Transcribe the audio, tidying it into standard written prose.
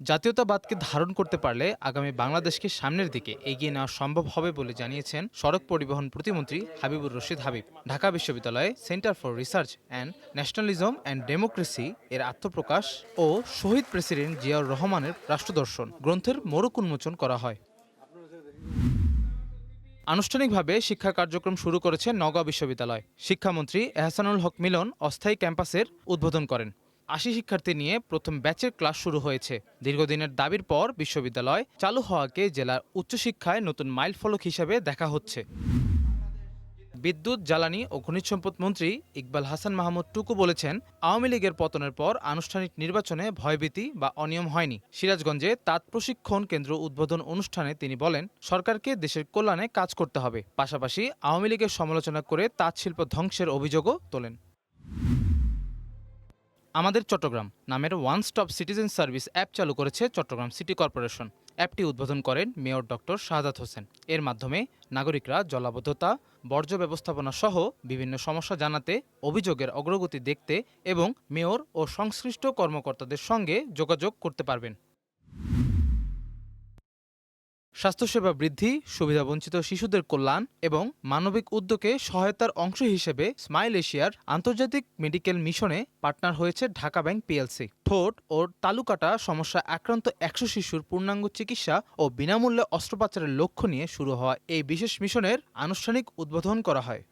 জাতীয়তাবাদকে ধারণ করতে পারলে আগামী বাংলাদেশকে সামনের দিকে এগিয়ে নেওয়া সম্ভব হবে বলে জানিয়েছেন সড়ক পরিবহন প্রতিমন্ত্রী হাবিবুর রশিদ হাবিব। ঢাকা বিশ্ববিদ্যালয়ে centre for research and nationalism and democracy এর আত্মপ্রকাশ ও শহীদ প্রেসিডেন্ট জিয়াউর রহমানের রাষ্ট্রদর্শন গ্রন্থের মোড়ক উন্মোচন করা হয়। আনুষ্ঠানিকভাবে শিক্ষা কার্যক্রম শুরু করেছে নওগাঁ বিশ্ববিদ্যালয়। শিক্ষামন্ত্রী এহসানুল হক মিলন অস্থায়ী ক্যাম্পাসের উদ্বোধন করেন। ৮০ শিক্ষার্থী নিয়ে প্রথম ব্যাচের ক্লাস শুরু হয়েছে। দীর্ঘদিনের দাবির পর বিশ্ববিদ্যালয় চালু হওয়াকে জেলার উচ্চশিক্ষায় নতুন মাইলফলক হিসেবে দেখা হচ্ছে। বিদ্যুৎ, জ্বালানি ও খনিজ সম্পদ মন্ত্রী ইকবাল হাসান মাহমুদ টুকু বলেছেন, আওয়ামী লীগের পতনের পর আনুষ্ঠানিক নির্বাচনে ভয়ভীতি বা অনিয়ম হয়নি। সিরাজগঞ্জে তাঁত প্রশিক্ষণ কেন্দ্র উদ্বোধন অনুষ্ঠানে তিনি বলেন, সরকারকে দেশের কল্যাণে কাজ করতে হবে। পাশাপাশি আওয়ামী লীগের সমালোচনা করে তাঁত শিল্প ধ্বংসের অভিযোগও তোলেন। আমাদের চট্টগ্রাম নামের one stop citizen service app চালু করেছে চট্টগ্রাম সিটি কর্পোরেশন। অ্যাপটি উদ্বোধন করেন মেয়র ডক্টর শাহাদাত হোসেন। এর মাধ্যমে নাগরিকরা জলাবদ্ধতা, বর্জ্য ব্যবস্থাপনা সহ বিভিন্ন সমস্যা জানাতে, অভিযোগের অগ্রগতি দেখতে এবং মেয়র ও সংশ্লিষ্ট কর্মকর্তাদের সঙ্গে যোগাযোগ করতে পারবেন। স্বাস্থ্যসেবা বৃদ্ধি, সুবিধাবঞ্চিত শিশুদের কল্যাণ এবং মানবিক উদ্যোগে সহায়তার অংশ হিসেবে স্মাইল এশিয়ার আন্তর্জাতিক মেডিকেল মিশনে পার্টনার হয়েছে ঢাকা ব্যাংক পিএলসি। ঠোঁট ও তালুকাটা সমস্যা আক্রান্ত ১০০ শিশুর পূর্ণাঙ্গ চিকিৎসা ও বিনামূল্যে অস্ত্রোপচারের লক্ষ্য নিয়ে শুরু হওয়া এই বিশেষ মিশনের আনুষ্ঠানিক উদ্বোধন করা হয়।